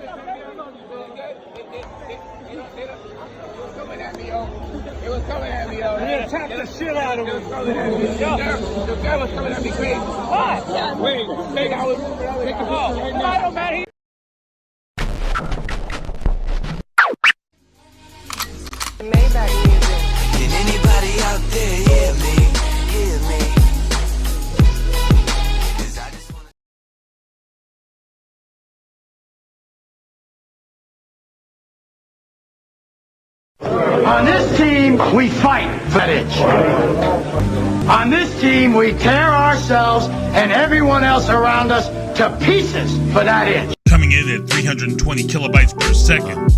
It was coming at me, yo. You attacked the shit out of him. The guy was coming at me crazy. What? Wait, I was taking a ball right now. Matty. Maybach music. Can anybody out there hear me? Hear me? 'Cause I just wanna... On this team, we fight for that itch. On this team, we tear ourselves and everyone else around us to pieces for that itch. Coming in at 320 kilobytes per second,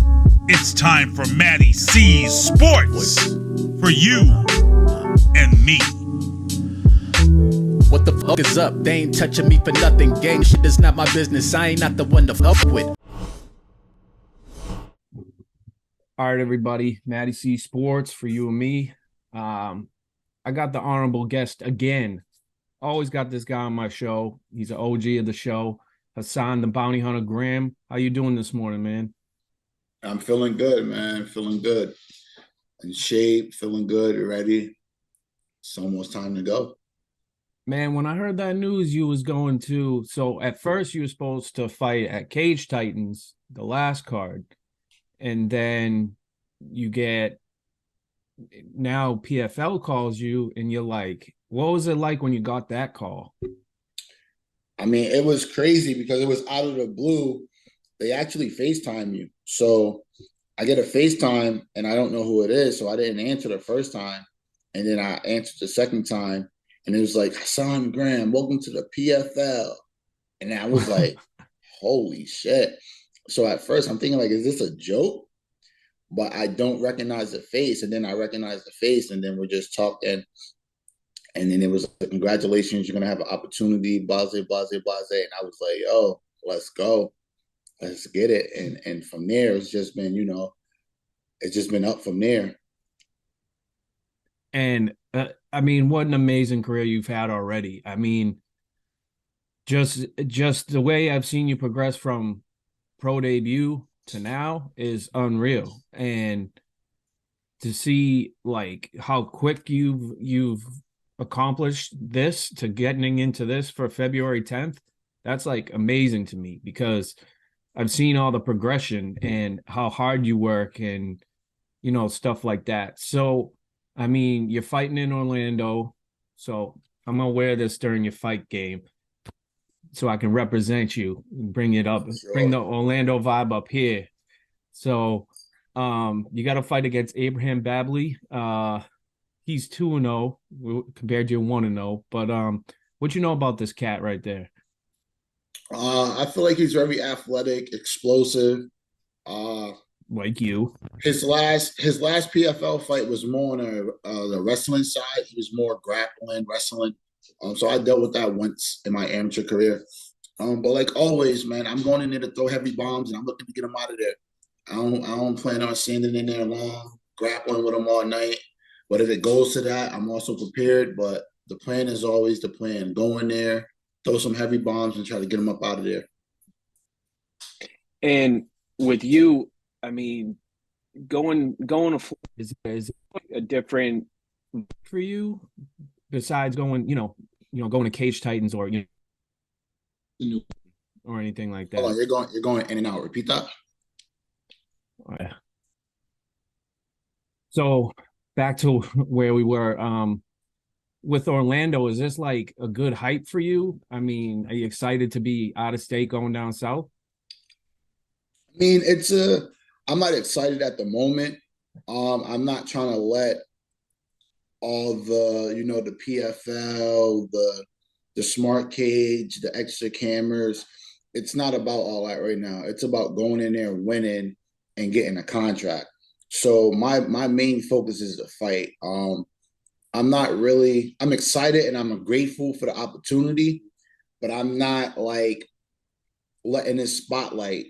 it's time for MattieC Sports for you and me. What the fuck is up? They ain't touching me for nothing. Gang shit is not my business. I ain't not the one to fuck with. All right, everybody. MattieC Sports for you and me. I got the honorable guest again. Always got this guy on my show. He's an OG of the show. Hassan, the bounty hunter Graham. How you doing this morning, man? I'm feeling good, man. Feeling good. In shape, feeling good, ready. It's almost time to go. Man, when I heard that news you was going to, so at first you were supposed to fight at Cage Titans, the last card, and then you get, now PFL calls you and you're like, what was it like when you got that call? I mean, it was crazy because it was out of the blue. They actually FaceTime you. So I get a FaceTime and I don't know who it is. So I didn't answer the first time. And then I answered the second time. And it was like, Hassan Graham, welcome to the PFL. And I was like, holy shit. So at first I'm thinking like, is this a joke? But I don't recognize the face. And then I recognize the face and then we're just talking. And then it was like, congratulations, you're going to have an opportunity, blase, blase, blase. And I was like, yo, let's go. Let's get it. And from there, it's just been, it's just been up from there. And I mean, what an amazing career you've had already. I mean, just the way I've seen you progress from pro debut to now is unreal. And to see like how quick you've accomplished this to getting into this for February 10th, that's like amazing to me because I've seen all the progression and how hard you work and, stuff like that. So, I mean, you're fighting in Orlando, so I'm going to wear this during your fight game so I can represent you and bring it up, Sure. Bring the Orlando vibe up here. So you got to fight against Abraham Babley. He's 2-0 compared to your 1-0. But what you know about this cat right there? I feel like he's very athletic, explosive. Like you. His last PFL fight was more on the wrestling side. He was more grappling, wrestling. So I dealt with that once in my amateur career. But like always, man, I'm going in there to throw heavy bombs and I'm looking to get him out of there. I don't plan on standing in there long, grappling with him all night. But if it goes to that, I'm also prepared. But the plan is always the plan. Go in there, throw some heavy bombs and try to get him up out of there. And with you, I mean, going is a different for you besides going, going to Cage Titans or or anything like that. Hold on, you're going in and out. Repeat that. Oh, yeah. So back to where we were with Orlando, is this like a good hype for you? I mean, are you excited to be out of state going down south? I mean, I'm not excited at the moment. I'm not trying to let all the, the PFL, the smart cage, the extra cameras. It's not about all that right now. It's about going in there and winning and getting a contract. So my main focus is the fight. I'm excited and I'm grateful for the opportunity, but I'm not like letting this spotlight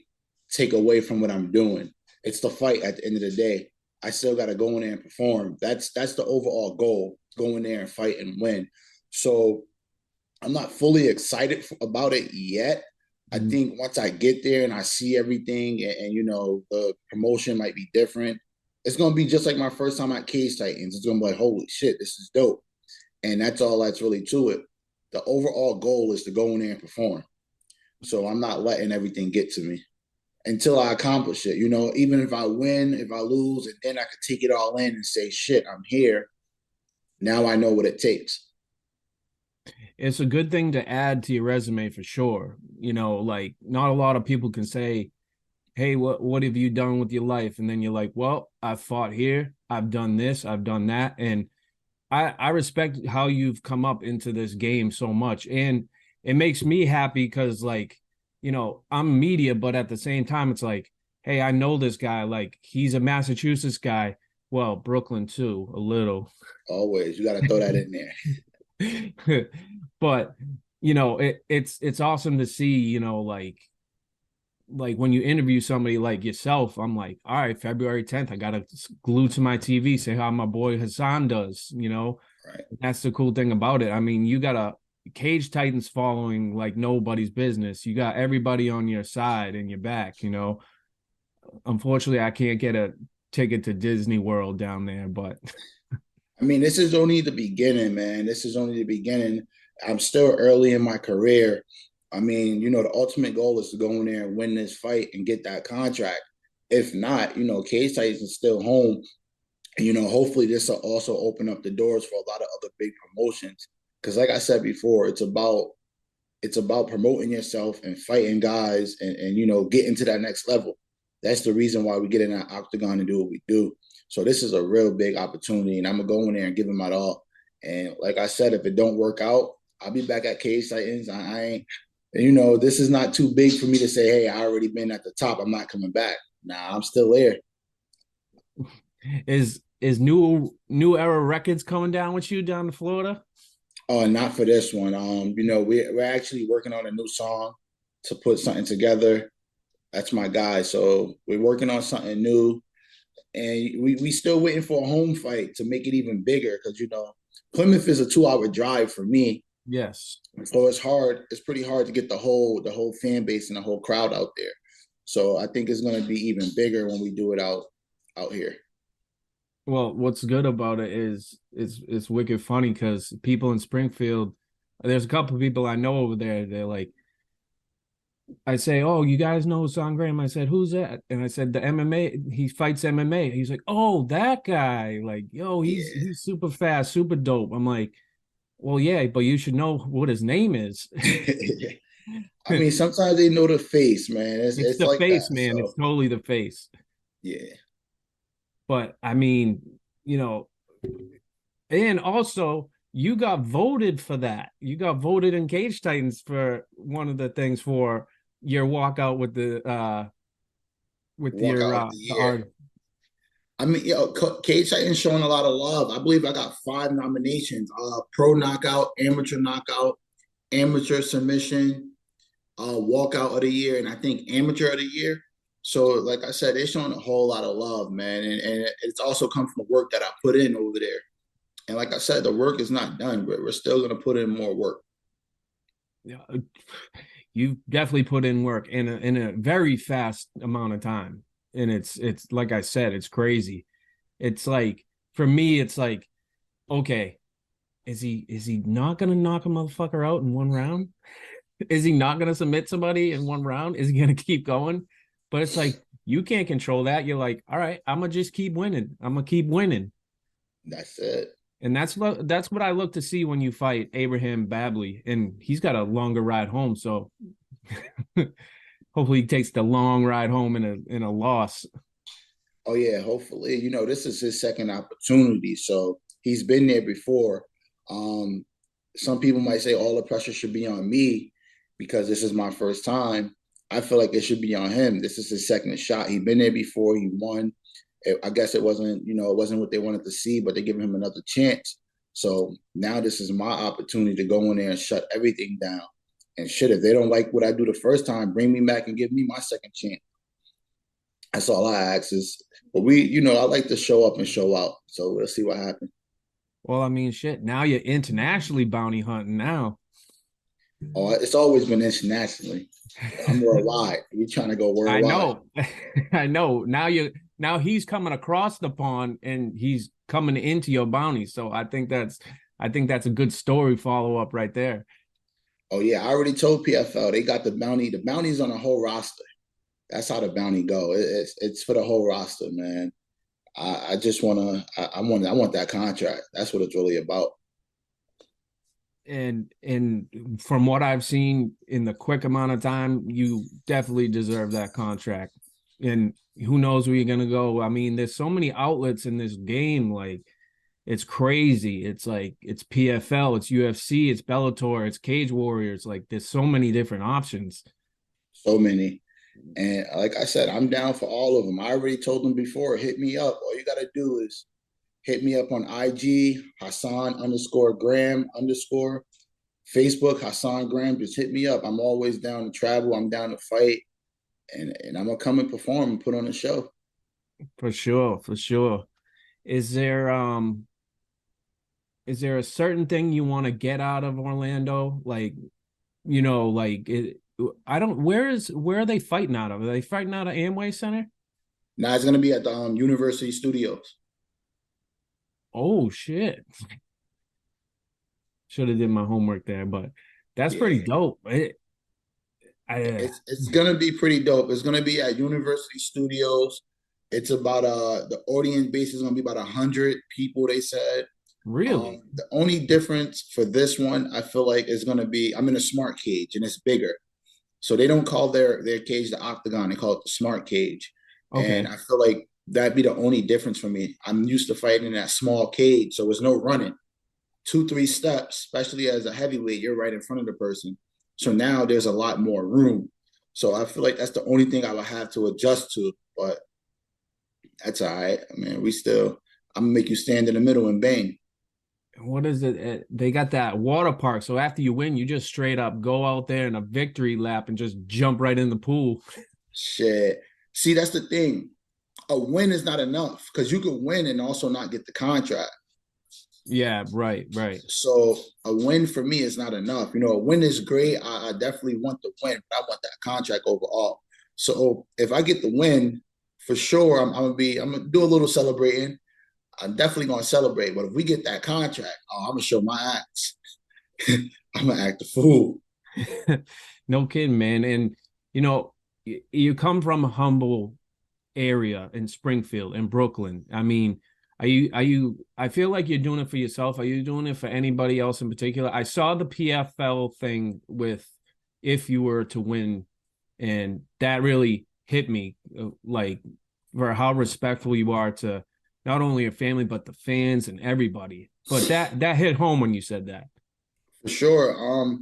take away from what I'm doing. It's the fight at the end of the day. I still got to go in there and perform. That's the overall goal, go in there and fight and win. So I'm not fully excited about it yet. I think once I get there and I see everything and you know, the promotion might be different, it's going to be just like my first time at Cage Titans. It's going to be like, holy shit, this is dope. And that's all that's really to it. The overall goal is to go in there and perform. So I'm not letting everything get to me until I accomplish it. You know, even if I win, if I lose, and then I can take it all in and say, shit, I'm here. Now I know what it takes. It's a good thing to add to your resume for sure. You know, like not a lot of people can say, hey, what have you done with your life? And then you're like, well, I've fought here, I've done this, I've done that. And I respect how you've come up into this game so much. And it makes me happy because, like, you know, I'm media, but at the same time, it's like, hey, I know this guy. Like, he's a Massachusetts guy. Well, Brooklyn too, a little. Always. You got to throw that in there. But, you know, it's awesome to see, you know, like when you interview somebody like yourself, I'm like, all right, February 10th, I got to glue to my TV, say how my boy Hassan does, you know. Right. That's the cool thing about it. I mean, you got a Cage Titans following like nobody's business. You got everybody on your side and your back, you know. Unfortunately, I can't get a ticket to Disney World down there, but I mean, this is only the beginning, man. This is only the beginning. I'm still early in my career. I mean, you know, the ultimate goal is to go in there and win this fight and get that contract. If not, you know, Cage Titans is still home. And, you know, hopefully this will also open up the doors for a lot of other big promotions. Because like I said before, it's about promoting yourself and fighting guys and, you know, getting to that next level. That's the reason why we get in that octagon and do what we do. So this is a real big opportunity, and I'm going to go in there and give them my all. And like I said, if it don't work out, I'll be back at Cage Titans. I ain't, you know, this is not too big for me to say, hey, I already been at the top, I'm not coming back. Nah, I'm still there. Is new era records coming down with you down to Florida? Oh, not for this one. You know, we're actually working on a new song to put something together. That's my guy. So we're working on something new. And we still waiting for a home fight to make it even bigger because, you know, Plymouth is a 2-hour drive for me. Yes. So it's hard. It's pretty hard to get the whole fan base and the whole crowd out there. So I think it's going to be even bigger when we do it out here. Well, what's good about it is it's wicked funny because people in Springfield, there's a couple of people I know over there. They're like, I say, oh, you guys know Hassan Graham? I said, who's that? And I said, the MMA, he fights MMA. He's like, oh, that guy. Like, yo, he's super fast, super dope. I'm like, well, yeah, but you should know what his name is. I mean, sometimes they know the face, man. It's the like face, that, man. so. It's totally the face. Yeah. But I mean, you know, and also you got voted for that. You got voted in Cage Titans for one of the things for your walkout with the art. I mean, yo, Cage Titans showing a lot of love. I believe I got 5 nominations: pro knockout, amateur submission, walkout of the year, and I think amateur of the year. So, like I said, they're showing a whole lot of love, man, and it's also come from the work that I put in over there. And like I said, the work is not done, but we're still going to put in more work. Yeah, you've definitely put in work in a very fast amount of time, and it's like I said, it's crazy. It's like for me, it's like, okay, is he not going to knock a motherfucker out in one round? Is he not going to submit somebody in one round? Is he going to keep going? But it's like, you can't control that. You're like, all right, I'm going to just keep winning. I'm going to keep winning. That's it. And that's what I look to see when you fight Abraham Babley. And he's got a longer ride home. So hopefully he takes the long ride home in a loss. Oh, yeah, hopefully. You know, this is his second opportunity. So he's been there before. Some people might say all the pressure should be on me because this is my first time. I feel like it should be on him. This is his second shot. He's been there before. He won. I guess it wasn't what they wanted to see, but they're giving him another chance. So now this is my opportunity to go in there and shut everything down. And shit, if they don't like what I do the first time, bring me back and give me my second chance. That's all I ask is, but I like to show up and show out. So we'll see what happens. Well, I mean, shit, now you're internationally bounty hunting now. Oh, it's always been internationally. I'm worldwide. We trying to go I worldwide. know. I know. Now he's coming across the pond and he's coming into your bounty. So I think that's a good story follow up right there. Oh yeah, I already told PFL they got the bounty. The bounty's on the whole roster. That's how the bounty go. It's for the whole roster, man. I just I want that contract. That's what it's really about. And from what I've seen in the quick amount of time, you definitely deserve that contract. And who knows where you're gonna go? I mean, there's so many outlets in this game, like it's crazy. It's like it's PFL, it's UFC, it's Bellator, it's Cage Warriors. Like there's so many different options. So many. And like I said, I'm down for all of them. I already told them before, hit me up. All you gotta do is hit me up on IG, Hassan_Graham_. Facebook, Hassan Graham. Just hit me up. I'm always down to travel. I'm down to fight. And I'm gonna come and perform and put on a show. For sure, for sure. Is there a certain thing you want to get out of Orlando? Like, like where are they fighting out of? Are they fighting out of Amway Center? Now it's gonna be at the University Studios. Oh shit. Should have did my homework there, but that's pretty dope. It's gonna be pretty dope. It's gonna be at University Studios. It's about the audience base is gonna be about 100 people, they said. Really? The only difference for this one, I feel like, is gonna be I'm in a smart cage and it's bigger. So they don't call their cage the octagon, they call it the smart cage. Okay. And I feel like that'd be the only difference for me. I'm used to fighting in that small cage, so there's no running. 2-3 steps, especially as a heavyweight, you're right in front of the person. So now there's a lot more room. So I feel like that's the only thing I would have to adjust to, but that's all right. I mean, I'm gonna make you stand in the middle and bang. What is it? They got that water park. So after you win, you just straight up go out there in a victory lap and just jump right in the pool. Shit. See, that's the thing. A win is not enough because you could win and also not get the contract. Yeah, right. So a win for me is not enough. A win is great. I definitely want the win, but I want that contract overall. So if I get the win, for sure, I'm gonna do a little celebrating. I'm definitely gonna celebrate. But if we get that contract, I'm gonna show my ass. I'm gonna act a fool. No kidding, man. And you come from a humble area in Springfield and Brooklyn. I mean, I feel like you're doing it for yourself. Are you doing it for anybody else in particular? I saw the PFL thing with if you were to win, and that really hit me, like for how respectful you are to not only your family, but the fans and everybody. But that hit home when you said that. For sure.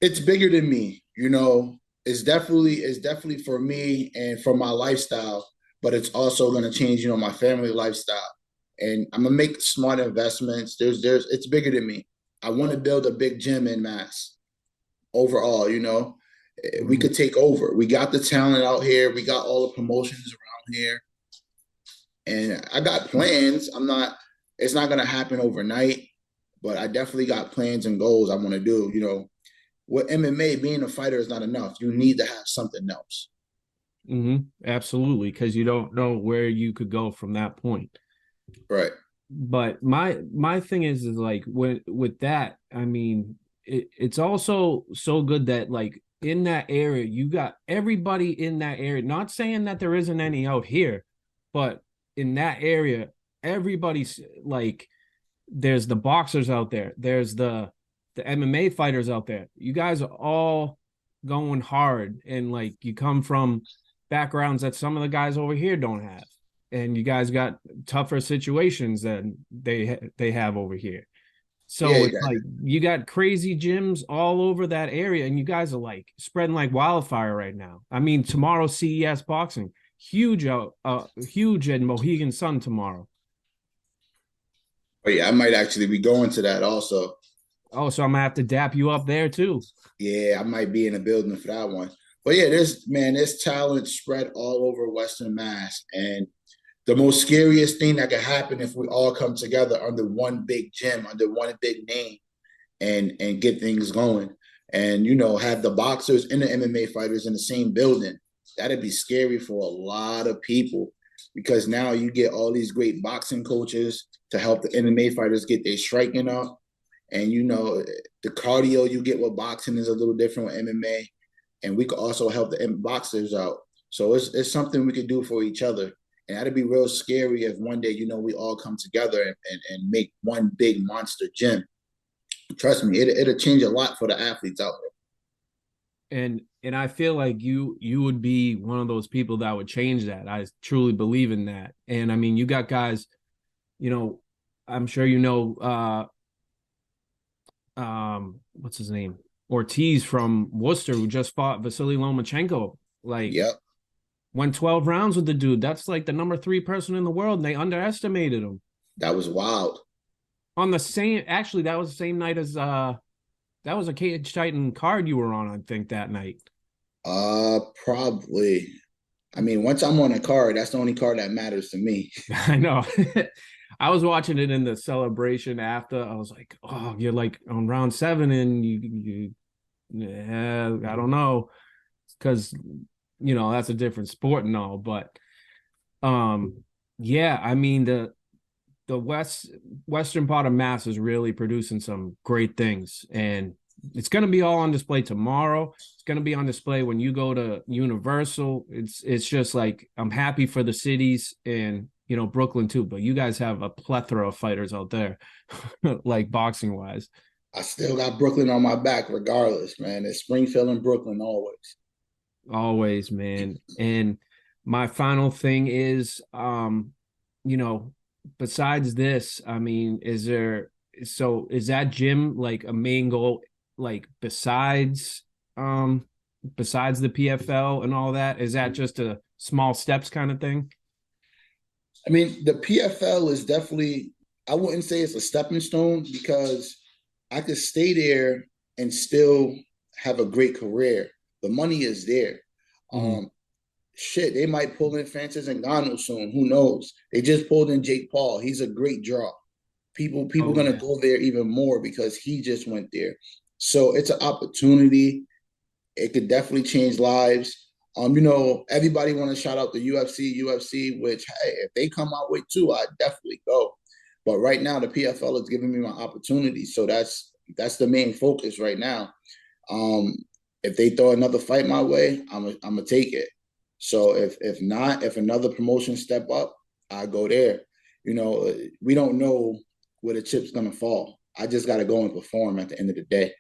It's bigger than me, it's definitely for me and for my lifestyle, but it's also going to change, my family lifestyle. And I'm going to make smart investments. It's bigger than me. I want to build a big gym in Mass overall, we could take over. We got the talent out here. We got all the promotions around here. And I got plans. It's not going to happen overnight, but I definitely got plans and goals I want to do. With MMA, being a fighter is not enough. You need to have something else. Absolutely, because you don't know where you could go from that point. Right. But my thing is like with that, I mean, it's also so good that like in that area, you got everybody in that area. Not saying that there isn't any out here, but in that area, everybody's like, there's the boxers out there. There's the MMA fighters out there. You guys are all going hard, and like you come from backgrounds that some of the guys over here don't have, and you guys got tougher situations than they have over here. So it's like you got crazy gyms all over that area, and you guys are like spreading like wildfire right now. I mean, tomorrow CES boxing, huge at Mohegan Sun tomorrow. Oh yeah, I might actually be going to that also. Oh, so I'm gonna have to dap you up there too. Yeah, I might be in the building for that one. But yeah, there's talent spread all over Western Mass. And the most scariest thing that could happen if we all come together under one big gym, under one big name, and get things going. and, you know, have the boxers and the MMA fighters in the same building. That'd be scary for a lot of people, because now you get all these great boxing coaches to help the MMA fighters get their striking up. And, you know, the cardio you get with boxing is a little different with MMA. And we could also help the boxers out. So it's something we could do for each other. And that'd be real scary if one day, you know, we all come together and make one big monster gym. Trust me, it'll change a lot for the athletes out there. And I feel like you would be one of those people that would change that. I truly believe in that. And I mean, you got guys, you know, I'm sure you know, what's his name? Ortiz from Worcester, who just fought Vasily Lomachenko. Like, yep. Went 12 rounds with the dude. That's like the number 3 person in the world, and they underestimated him. That was wild. On the same, actually, that was the same night as that was a Cage Titan card you were on, I think, that night. Probably. I mean, once I'm on a card, that's the only card that matters to me. I know. I was watching it in the celebration after. I was like, oh, you're like on round 7, and yeah, I don't know, because you know that's a different sport and all, but yeah, I mean the western part of Mass is really producing some great things, and it's going to be all on display tomorrow. It's going to be on display when you go to Universal. It's just like, I'm happy for the cities and, you know, Brooklyn too, but you guys have a plethora of fighters out there, like boxing wise. I still got Brooklyn on my back regardless, man. It's Springfield and Brooklyn always. Always, man. And my final thing is, you know, besides this, I mean, is that gym like a main goal, like besides the PFL and all that? Is that just a small steps kind of thing? I mean, the PFL is definitely, I wouldn't say it's a stepping stone, because I could stay there and still have a great career. The money is there. Mm-hmm. Shit, they might pull in Francis Ngannou soon. Who knows? They just pulled in Jake Paul. He's a great draw. People gonna go there even more because he just went there. So it's an opportunity. It could definitely change lives. You know, everybody want to shout out the UFC, which, hey, if they come my way too, I'd definitely go. But right now, the PFL is giving me my opportunity. So that's the main focus right now. If they throw another fight my way, I'm gonna take it. So if not, if another promotion step up, I go there. You know, we don't know where the chip's gonna fall. I just gotta go and perform at the end of the day.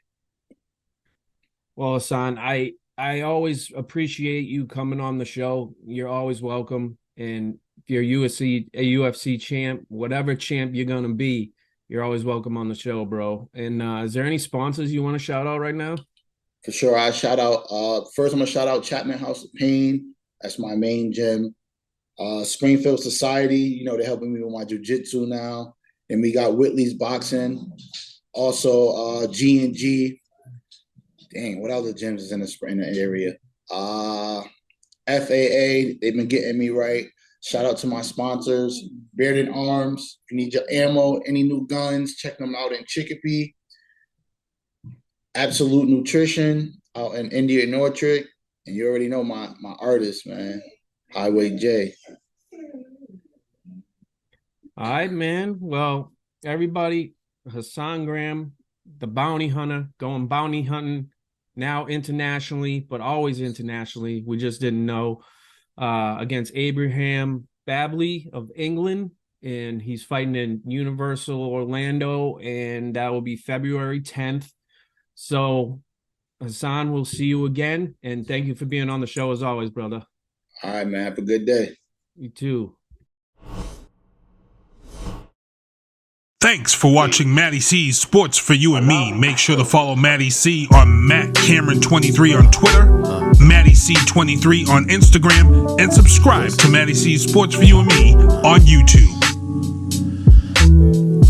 Well, Hassan, I always appreciate you coming on the show. You're always welcome. And if you're a UFC champ, whatever champ you're gonna be, you're always welcome on the show, bro. And is there any sponsors you want to shout out right now? For sure, I shout out. First, I'm gonna shout out Chapman House of Pain. That's my main gym. Springfield Society, you know, they're helping me with my jiu-jitsu now. And we got Whitley's Boxing. Also, G&G. Dang, what other gyms is in the area? FAA, they've been getting me right. Shout out to my sponsors. Bearded Arms. If you need your ammo, any new guns, check them out in Chicopee. Absolute Nutrition out in Indian Orchard. And you already know my artist, man. Highway J. All right, man. Well, everybody, Hassan Graham, the bounty hunter, going bounty hunting now internationally, but always internationally. We just didn't know. Against Abraham Babley of England, and he's fighting in Universal Orlando, and that will be February 10th. So, Hassan, we'll see you again, and thank you for being on the show as always, brother. All right, man. Have a good day. You too. Thanks for watching MattieC's Sports for You and Me. Make sure to follow MattieC on MattCameron23 on Twitter, MattieC23 on Instagram, and subscribe to MattieC's Sports for You and Me on YouTube.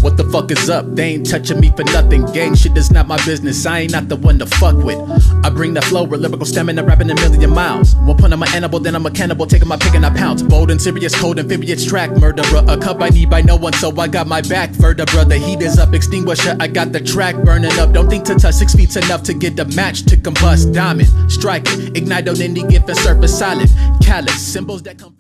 What what the fuck is up. They ain't touching me for nothing. Gang shit is not my business. I ain't not the one to fuck with. I bring the flow with lyrical stamina, rapping a million miles. One point I'm an animal, then I'm a cannibal, taking my pick and I pounce. Bold and serious, cold amphibious track murderer. A cup I need by no one, so I got my back further, brother. Heat is up, extinguisher. I got the track burning up. Don't think to touch 6 feet's enough to get the match to combust. Diamond, strike it, ignite on any gift and surface solid. Callous symbols that come.